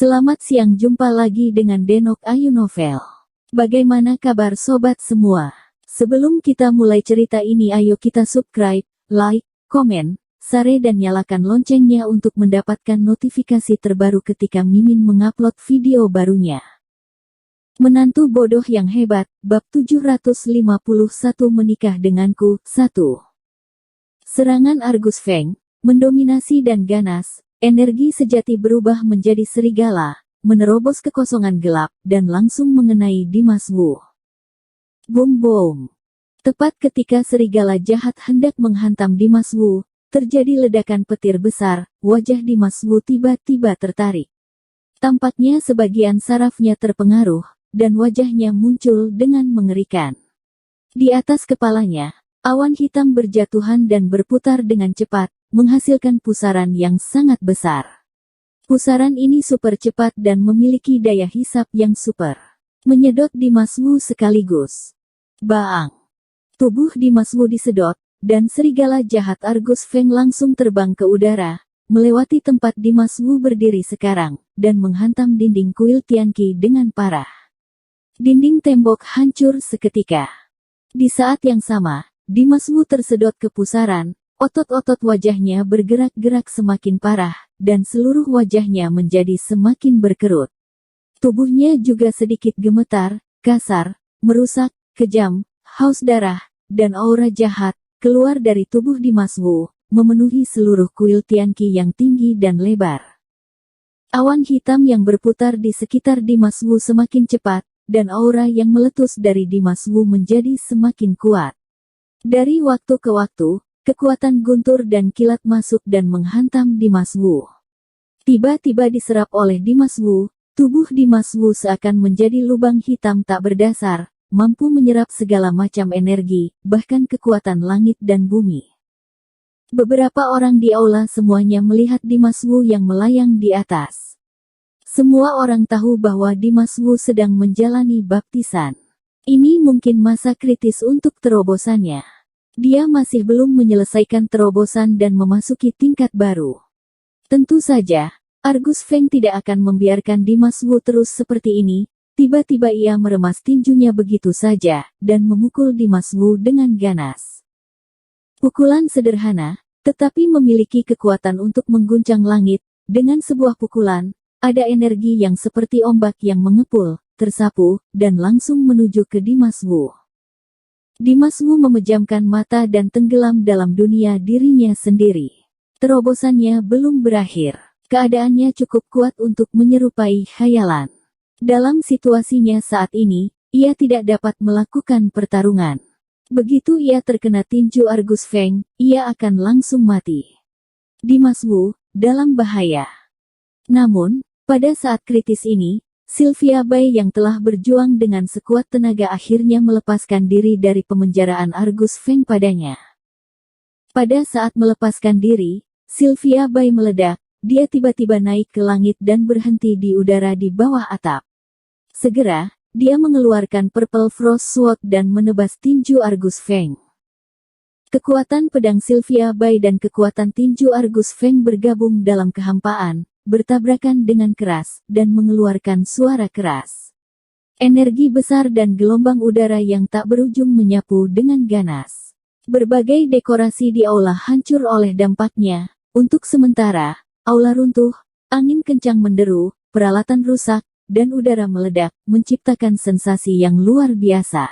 Selamat siang, jumpa lagi dengan Denok Ayu Novel. Bagaimana kabar sobat semua? Sebelum kita mulai cerita ini, ayo kita subscribe, like, komen, share dan nyalakan loncengnya untuk mendapatkan notifikasi terbaru ketika Mimin mengupload video barunya. Menantu bodoh yang hebat, bab 751 menikah denganku, 1. Serangan Argus Feng, mendominasi dan ganas. Energi sejati berubah menjadi serigala, menerobos kekosongan gelap, dan langsung mengenai Dimas Wu. Boom boom. Tepat ketika serigala jahat hendak menghantam Dimas Wu, terjadi ledakan petir besar, wajah Dimas Wu tiba-tiba tertarik. Tampaknya sebagian sarafnya terpengaruh, dan wajahnya muncul dengan mengerikan. Di atas kepalanya, awan hitam berjatuhan dan berputar dengan cepat, menghasilkan pusaran yang sangat besar. Pusaran ini super cepat dan memiliki daya hisap yang super. Menyedot Dimas Wu sekaligus. Baang! Tubuh Dimas Wu disedot, dan serigala jahat Argus Feng langsung terbang ke udara, melewati tempat Dimas Wu berdiri sekarang, dan menghantam dinding kuil Tianqi dengan parah. Dinding tembok hancur seketika. Di saat yang sama, Dimas Wu tersedot ke pusaran. Otot-otot wajahnya bergerak-gerak semakin parah, dan seluruh wajahnya menjadi semakin berkerut. Tubuhnya juga sedikit gemetar, kasar, merusak, kejam, haus darah, dan aura jahat, keluar dari tubuh Dimas Wu, memenuhi seluruh kuil Tianqi yang tinggi dan lebar. Awan hitam yang berputar di sekitar Dimas Wu semakin cepat, dan aura yang meletus dari Dimas Wu menjadi semakin kuat. Dari waktu ke waktu, kekuatan guntur dan kilat masuk dan menghantam Dimas Wu. Tiba-tiba diserap oleh Dimas Wu, tubuh Dimas Wu seakan menjadi lubang hitam tak berdasar, mampu menyerap segala macam energi, bahkan kekuatan langit dan bumi. Beberapa orang di aula semuanya melihat Dimas Wu yang melayang di atas. Semua orang tahu bahwa Dimas Wu sedang menjalani baptisan. Ini mungkin masa kritis untuk terobosannya. Dia masih belum menyelesaikan terobosan dan memasuki tingkat baru. Tentu saja, Argus Feng tidak akan membiarkan Dimas Wu terus seperti ini. Tiba-tiba ia meremas tinjunya begitu saja, dan memukul Dimas Wu dengan ganas. Pukulan sederhana, tetapi memiliki kekuatan untuk mengguncang langit. Dengan sebuah pukulan, ada energi yang seperti ombak yang mengepul, tersapu, dan langsung menuju ke Dimas Wu. Dimas Wu memejamkan mata dan tenggelam dalam dunia dirinya sendiri. Terobosannya belum berakhir. Keadaannya cukup kuat untuk menyerupai khayalan. Dalam situasinya saat ini, ia tidak dapat melakukan pertarungan. Begitu ia terkena tinju Argus Feng, ia akan langsung mati. Dimas Wu dalam bahaya. Namun, pada saat kritis ini, Sylvia Bai yang telah berjuang dengan sekuat tenaga akhirnya melepaskan diri dari pemenjaraan Argus Feng padanya. Pada saat melepaskan diri, Sylvia Bai meledak, dia tiba-tiba naik ke langit dan berhenti di udara di bawah atap. Segera, dia mengeluarkan Purple Frost Sword dan menebas tinju Argus Feng. Kekuatan pedang Sylvia Bai dan kekuatan tinju Argus Feng bergabung dalam kehampaan, bertabrakan dengan keras, dan mengeluarkan suara keras. Energi besar dan gelombang udara yang tak berujung menyapu dengan ganas. Berbagai dekorasi di aula hancur oleh dampaknya. Untuk sementara, aula runtuh, angin kencang menderu, peralatan rusak, dan udara meledak, menciptakan sensasi yang luar biasa.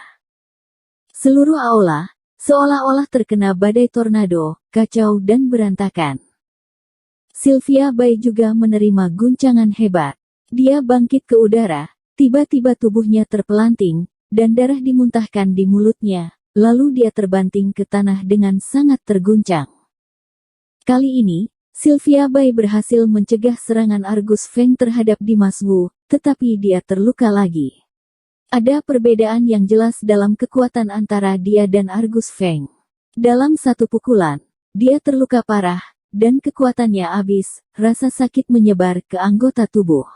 Seluruh aula, seolah-olah terkena badai tornado, kacau dan berantakan. Sylvia Bai juga menerima guncangan hebat. Dia bangkit ke udara, tiba-tiba tubuhnya terpelanting, dan darah dimuntahkan di mulutnya, lalu dia terbanting ke tanah dengan sangat terguncang. Kali ini, Sylvia Bai berhasil mencegah serangan Argus Feng terhadap Dimas Wu, tetapi dia terluka lagi. Ada perbedaan yang jelas dalam kekuatan antara dia dan Argus Feng. Dalam satu pukulan, dia terluka parah, dan kekuatannya habis, rasa sakit menyebar ke anggota tubuh.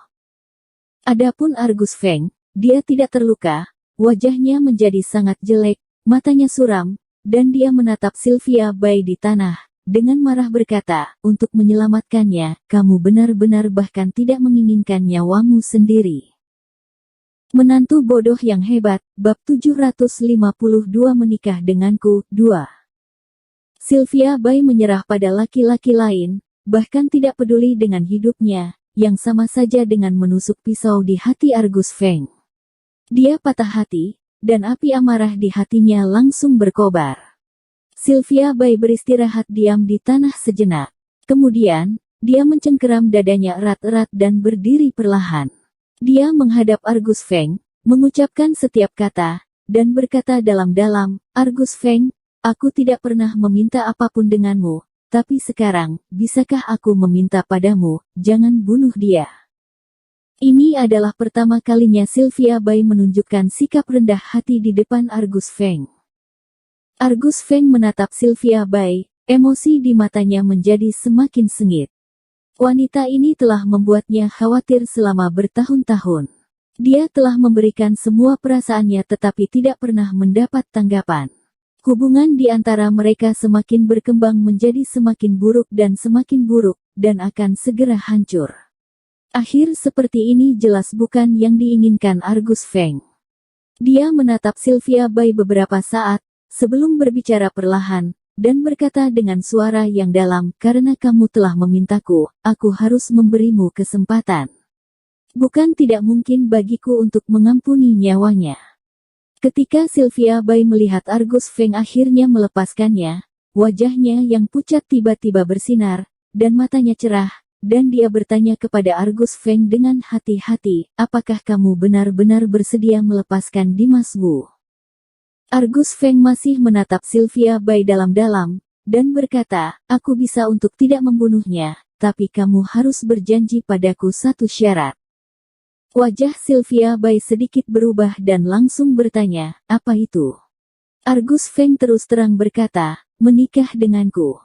Adapun Argus Feng, dia tidak terluka, wajahnya menjadi sangat jelek, matanya suram, dan dia menatap Sylvia Bai di tanah, dengan marah berkata, untuk menyelamatkannya, kamu benar-benar bahkan tidak menginginkan nyawamu sendiri. Menantu bodoh yang hebat, bab 752 menikah denganku, 2. Sylvia Bai menyerah pada laki-laki lain, bahkan tidak peduli dengan hidupnya, yang sama saja dengan menusuk pisau di hati Argus Feng. Dia patah hati, dan api amarah di hatinya langsung berkobar. Sylvia Bai beristirahat diam di tanah sejenak. Kemudian, dia mencengkeram dadanya erat-erat dan berdiri perlahan. Dia menghadap Argus Feng, mengucapkan setiap kata, dan berkata dalam-dalam, Argus Feng, aku tidak pernah meminta apapun denganmu, tapi sekarang, bisakah aku meminta padamu, jangan bunuh dia. Ini adalah pertama kalinya Sylvia Bai menunjukkan sikap rendah hati di depan Argus Feng. Argus Feng menatap Sylvia Bai, emosi di matanya menjadi semakin sengit. Wanita ini telah membuatnya khawatir selama bertahun-tahun. Dia telah memberikan semua perasaannya tetapi tidak pernah mendapat tanggapan. Hubungan di antara mereka semakin berkembang menjadi semakin buruk, dan akan segera hancur. Akhir seperti ini jelas bukan yang diinginkan Argus Feng. Dia menatap Sylvia Bai beberapa saat, sebelum berbicara perlahan, dan berkata dengan suara yang dalam, karena kamu telah memintaku, aku harus memberimu kesempatan. Bukan tidak mungkin bagiku untuk mengampuni nyawanya. Ketika Sylvia Bai melihat Argus Feng akhirnya melepaskannya, wajahnya yang pucat tiba-tiba bersinar, dan matanya cerah, dan dia bertanya kepada Argus Feng dengan hati-hati, apakah kamu benar-benar bersedia melepaskan Dimas Wu? Argus Feng masih menatap Sylvia Bai dalam-dalam, dan berkata, aku bisa untuk tidak membunuhnya, tapi kamu harus berjanji padaku satu syarat. Wajah Sylvia Bai sedikit berubah dan langsung bertanya, apa itu? Argus Feng terus terang berkata, menikah denganku.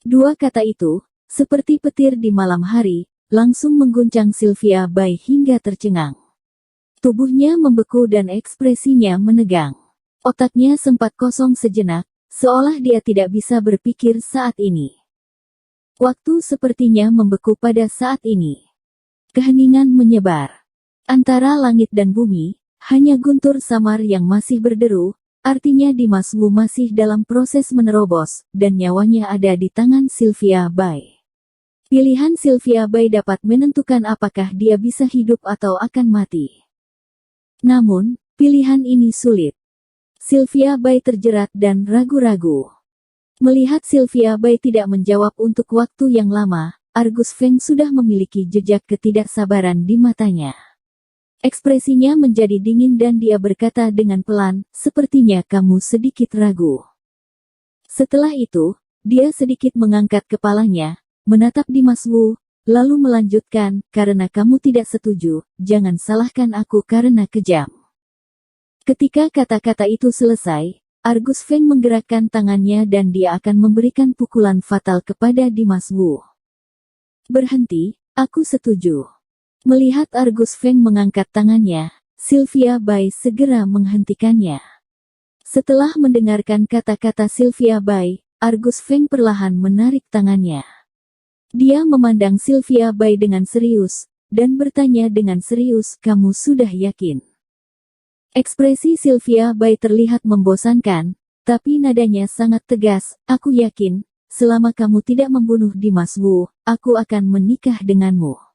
Dua kata itu, seperti petir di malam hari, langsung mengguncang Sylvia Bai hingga tercengang. Tubuhnya membeku dan ekspresinya menegang. Otaknya sempat kosong sejenak, seolah dia tidak bisa berpikir saat ini. Waktu sepertinya membeku pada saat ini. Keheningan menyebar. Antara langit dan bumi, hanya guntur samar yang masih berderu, artinya Dimas Wu masih dalam proses menerobos, dan nyawanya ada di tangan Sylvia Bai. Pilihan Sylvia Bai dapat menentukan apakah dia bisa hidup atau akan mati. Namun, pilihan ini sulit. Sylvia Bai terjerat dan ragu-ragu. Melihat Sylvia Bai tidak menjawab untuk waktu yang lama, Argus Feng sudah memiliki jejak ketidaksabaran di matanya. Ekspresinya menjadi dingin dan dia berkata dengan pelan, sepertinya kamu sedikit ragu. Setelah itu, dia sedikit mengangkat kepalanya, menatap Dimas Wu, lalu melanjutkan, karena kamu tidak setuju, jangan salahkan aku karena kejam. Ketika kata-kata itu selesai, Argus Feng menggerakkan tangannya dan dia akan memberikan pukulan fatal kepada Dimas Wu. Berhenti, aku setuju. Melihat Argus Feng mengangkat tangannya, Sylvia Bai segera menghentikannya. Setelah mendengarkan kata-kata Sylvia Bai, Argus Feng perlahan menarik tangannya. Dia memandang Sylvia Bai dengan serius, dan bertanya dengan serius, kamu sudah yakin? Ekspresi Sylvia Bai terlihat membosankan, tapi nadanya sangat tegas, aku yakin, selama kamu tidak membunuh Dimas Wu, aku akan menikah denganmu.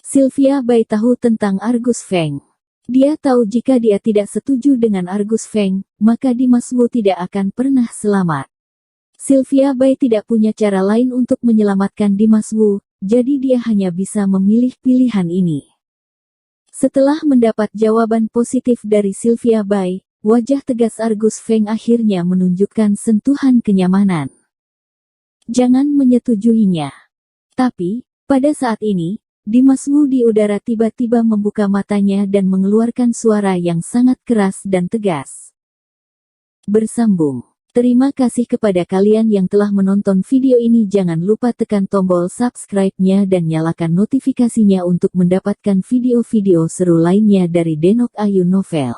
Sylvia Bai tahu tentang Argus Feng. Dia tahu jika dia tidak setuju dengan Argus Feng, maka Dimas Wu tidak akan pernah selamat. Sylvia Bai tidak punya cara lain untuk menyelamatkan Dimas Wu, jadi dia hanya bisa memilih pilihan ini. Setelah mendapat jawaban positif dari Sylvia Bai, wajah tegas Argus Feng akhirnya menunjukkan sentuhan kenyamanan. Jangan menyetujuinya. Tapi, pada saat ini, Dimas Wu di udara tiba-tiba membuka matanya dan mengeluarkan suara yang sangat keras dan tegas. Bersambung. Terima kasih kepada kalian yang telah menonton video ini. Jangan lupa tekan tombol subscribe-nya dan nyalakan notifikasinya untuk mendapatkan video-video seru lainnya dari Denok Ayu Novel.